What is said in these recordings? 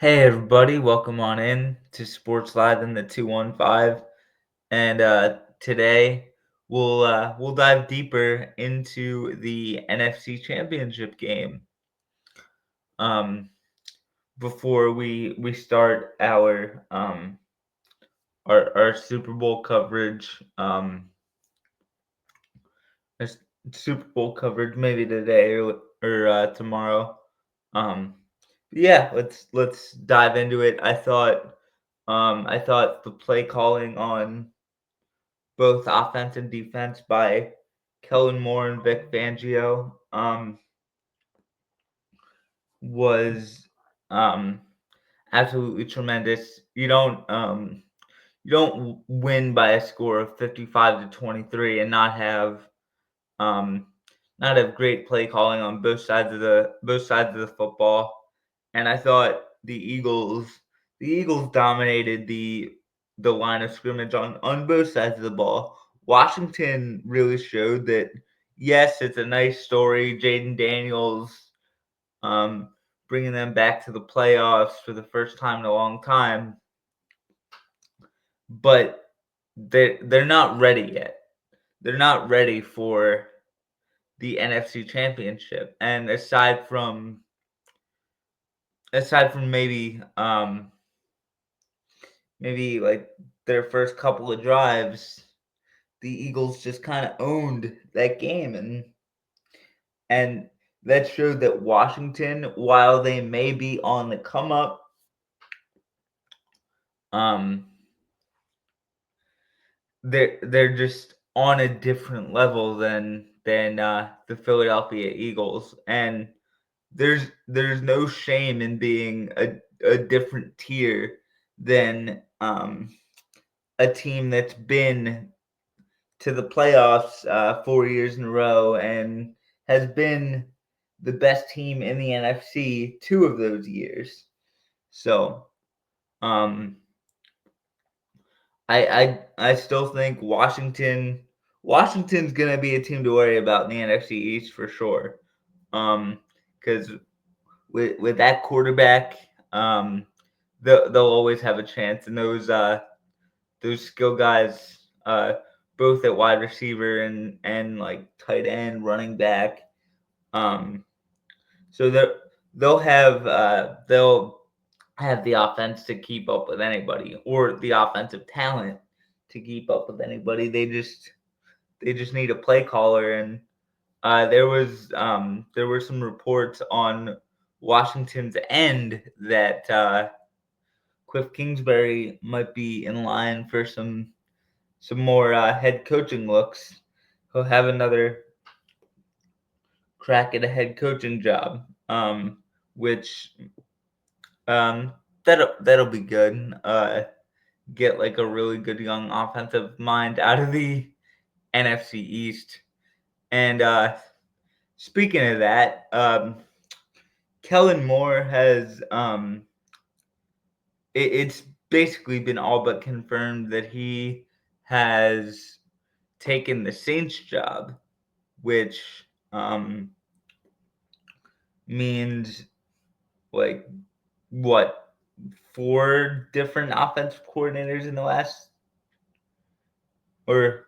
Hey everybody, welcome on in to Sports Live in the 215. And today we'll dive deeper into the NFC Championship game. Um Before we start our Super Bowl coverage, our Super Bowl coverage maybe today or tomorrow. Um yeah, let's dive into it. I thought the play calling on both offense and defense by Kellen Moore and Vic Fangio was um, absolutely tremendous. You don't win by a score of 55-23 and um, not have great play calling on both sides of the football. And I thought the Eagles dominated the line of scrimmage on both sides of the ball. Washington really showed that yes, it's a nice story. Jaden Daniels um, bringing them back to the playoffs for the first time in a long time, but they're not ready yet. They're not ready for the NFC Championship. And aside from maybe like their first couple of drives, the Eagles just kind of owned that game, and that showed that Washington, while they may be on the come up, um, they're just on a different level than the Philadelphia Eagles, and there's no shame in being a different tier than a team that's been to the playoffs 4 years in a row and has been the best team in the NFC 2 of those years. So um, I still think Washington's gonna be a team to worry about in the NFC East for sure. Because with that quarterback, um, they'll always have a chance, and those skill guys, both at wide receiver and like tight end, running back. Um, so they'll have the offense to keep up with anybody, or the offensive talent to keep up with anybody. They just need a play caller, and there were some reports on Washington's end that Cliff Kingsbury might be in line for some more head coaching looks. He'll have another crack at a head coaching job, which that'll be good. Get like a really good young offensive mind out of the NFC East. And speaking of that, Kellen Moore has it's basically been all but confirmed that he has taken the Saints job, which um, means like what, four different offensive coordinators in the last, or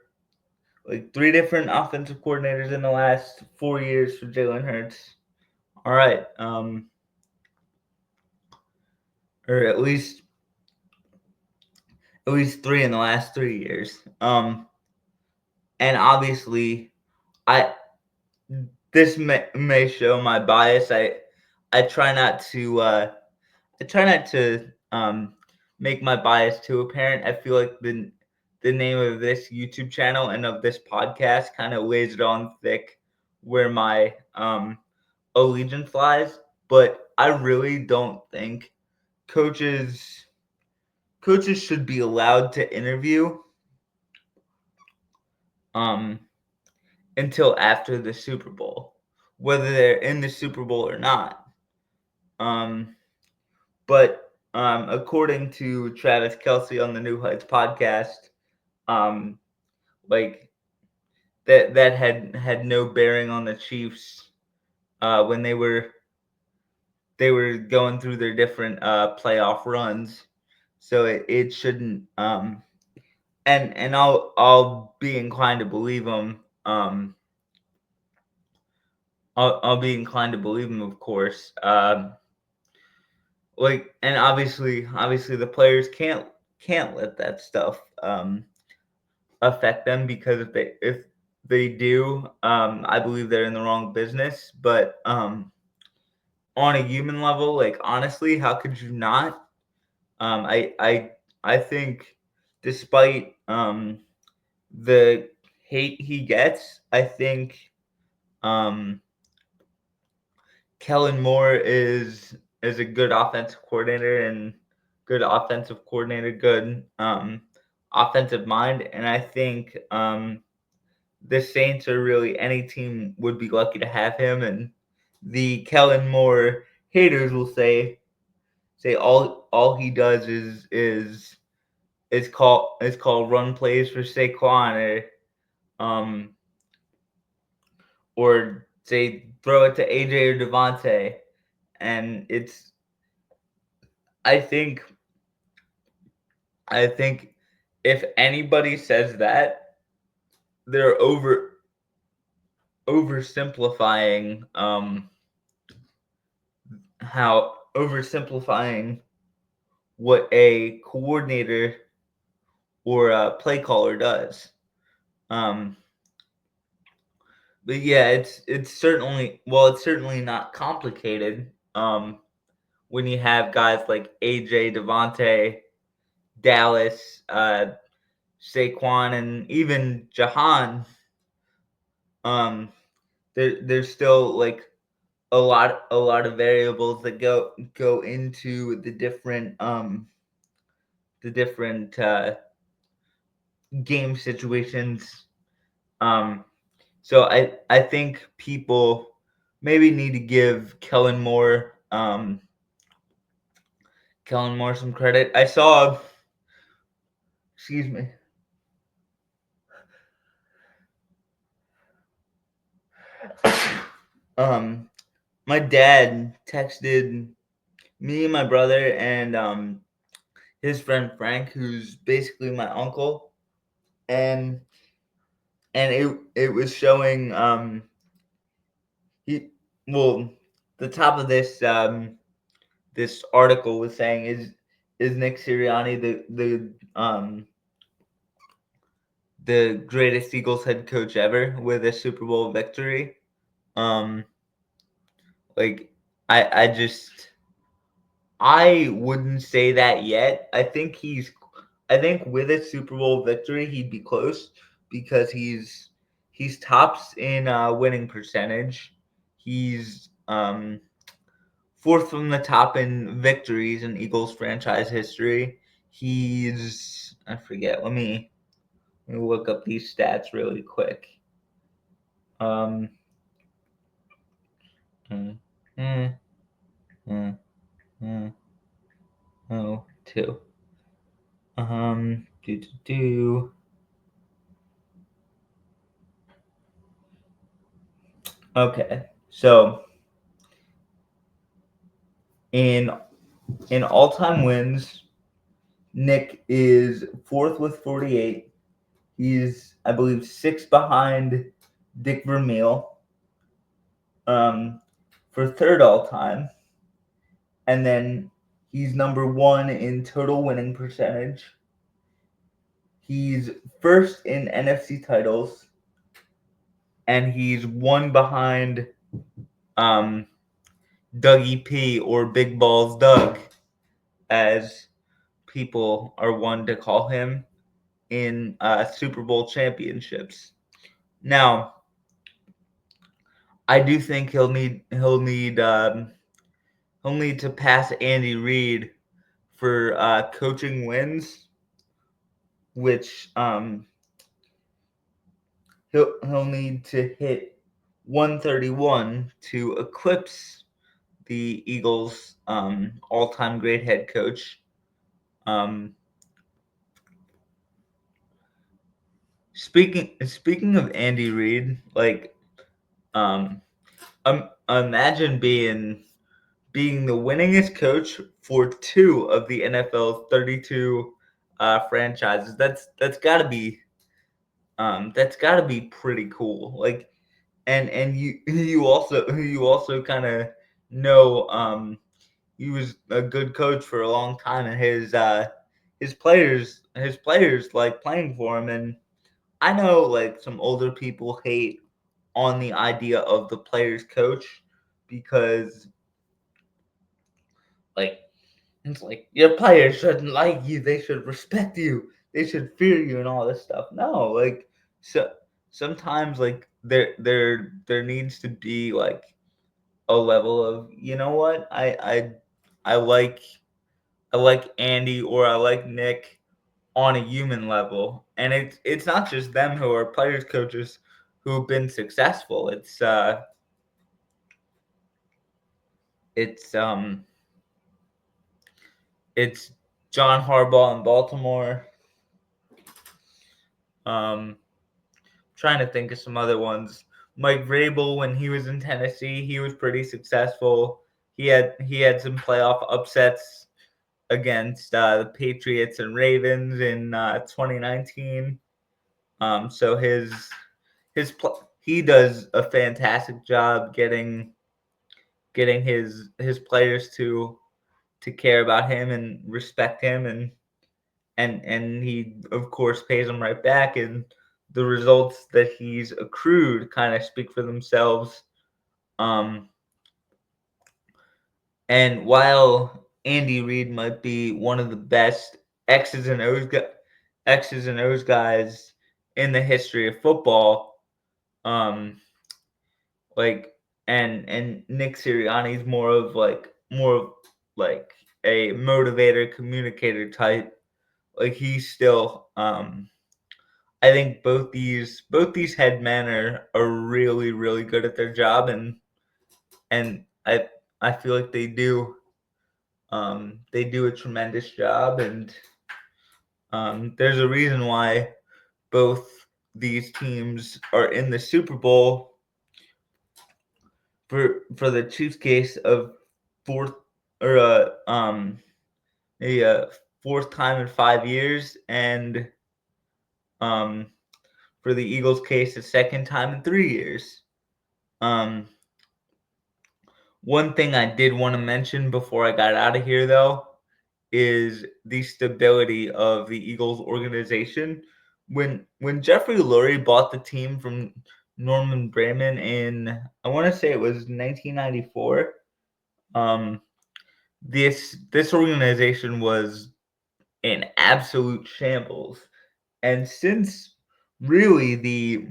like three different offensive coordinators in the last 4 years for Jalen Hurts. All right, or at least three in the last 3 years. And obviously, I this may show my bias. I try not to make my bias too apparent. I feel like the name of this YouTube channel and of this podcast kind of lays it on thick where my allegiance lies. But I really don't think coaches coaches should be allowed to interview um until after the Super Bowl, whether they're in the Super Bowl or not. Um, but according to Travis Kelsey on the New Heights podcast, um, like that had no bearing on the Chiefs when they were going through their different playoff runs, so it shouldn't. And I'll be inclined to believe them. I'll be inclined to believe them, of course. Like, and obviously the players can't let that stuff affect them, because if they do, I believe they're in the wrong business. But on a human level, like, honestly, how could you not? I think, despite the hate he gets, I think um, Kellen Moore is a good offensive coordinator, and good offensive mind, and I think the Saints, or really any team, would be lucky to have him. And the Kellen Moore haters will say all he does is call run plays for Saquon, or say throw it to AJ or Devontae. And I think I think if anybody says that, they're oversimplifying how oversimplifying what a coordinator or a play caller does. Um, but yeah, it's certainly not complicated. When you have guys like AJ, Devontae, Dallas, Saquon, and even Jahan, um, there's still like a lot of variables that go into the different game situations. Um, so I think people maybe need to give Kellen Moore some credit. I saw, excuse me. My dad texted me and my brother and his friend Frank, who's basically my uncle, and it was showing he well the top of this article was saying, is Nick Sirianni the greatest Eagles head coach ever with a Super Bowl victory? Um, like, I wouldn't say that yet. I think with a Super Bowl victory he'd be close, because he's tops in winning percentage. He's fourth from the top in victories in Eagles franchise history. I forget. Let me look up these stats really quick. Um, mm, mm, mm, mm, oh, two. Do. Okay, so in all-time wins, Nick is fourth with 48. He's, I believe, six behind Dick Vermeil for third all-time. And then he's number one in total winning percentage. He's first in NFC titles. And he's one behind Dougie P, or Big Balls Doug, as people are one to call him, in Super Bowl championships. Now, I do think he'll need to pass Andy Reid for coaching wins, which he'll need to hit 131 to eclipse the Eagles' all-time great head coach. Speaking of Andy Reid, like, imagine being the winningest coach for 2 of the NFL's 32 franchises. That's got to be pretty cool. Like, and you also kind of know he was a good coach for a long time, and his players like playing for him. And I know like some older people hate on the idea of the players coach because like it's like your players shouldn't like you, they should respect you, they should fear you and all this stuff. No, like so sometimes like there needs to be like a level of, you know what, I like I like Andy or I like Nick on a human level, and it's not just them who are players coaches who've been successful. It's it's John Harbaugh in Baltimore. Um, Trying to think of some other ones. Mike Vrabel, when he was in Tennessee, he was pretty successful. He had some playoff upsets against the Patriots and Ravens in 2019. So he does a fantastic job getting his players to care about him and respect him, and he of course pays them right back, and the results that he's accrued kind of speak for themselves. Um, and while Andy Reid might be one of the best X's and O's guys in the history of football, um, like and Nick Sirianni is more of like a motivator, communicator type. Like he's still I think both these head men are really really good at their job, and I feel like they do a tremendous job, and there's a reason why both these teams are in the Super Bowl for the Chiefs case of fourth or a fourth time in 5 years, and um for the Eagles case the second time in 3 years. Um, One thing I did want to mention before I got out of here, though, is the stability of the Eagles organization. When Jeffrey Lurie bought the team from Norman Bremen in, I want to say it was 1994, um, this organization was in absolute shambles. And since really the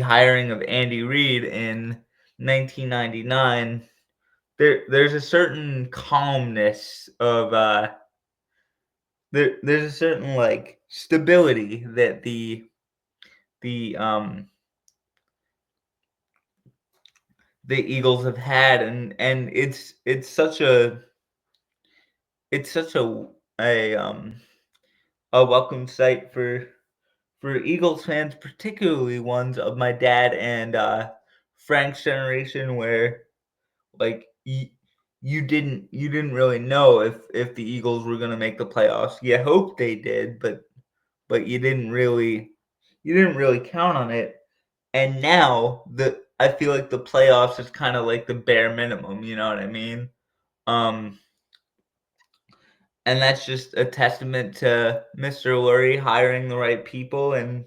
hiring of Andy Reid in 1999, there's a certain calmness of there's a certain like stability that the the Eagles have had, and it's such a welcome sight for Eagles fans, particularly ones of my dad and Frank's generation, where like you didn't really know if the Eagles were going to make the playoffs. You hoped they did, but you didn't really count on it. And now I feel like the playoffs is kind of like the bare minimum, you know what I mean? Um and that's just a testament to Mr. Lurie hiring the right people, and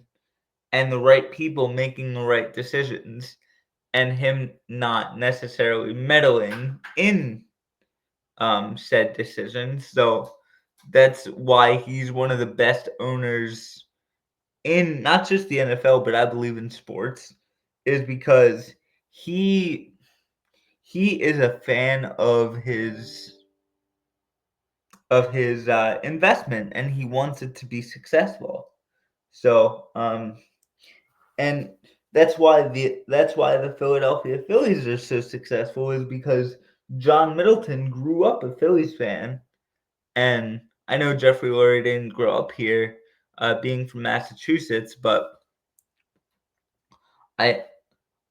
the right people making the right decisions, and him not necessarily meddling in said decisions. So that's why he's one of the best owners in not just the NFL, but I believe in sports, is because he he is a fan of his investment, and he wants it to be successful. So and that's why the Philadelphia Phillies are so successful, is because John Middleton grew up a Phillies fan. And I know Jeffrey Lurie didn't grow up here, being from Massachusetts, but I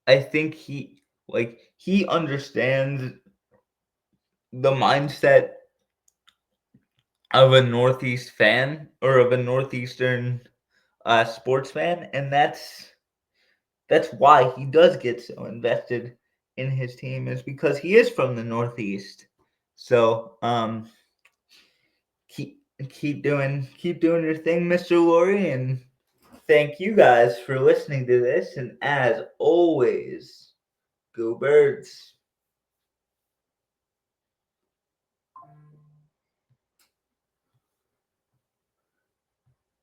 I think Like, he understands the mindset of a Northeast fan or of a Northeastern sports fan, and that's why he does get so invested in his team, is because he is from the Northeast. So keep doing your thing, Mr. Laurie, and thank you guys for listening to this. And as always, go Birds.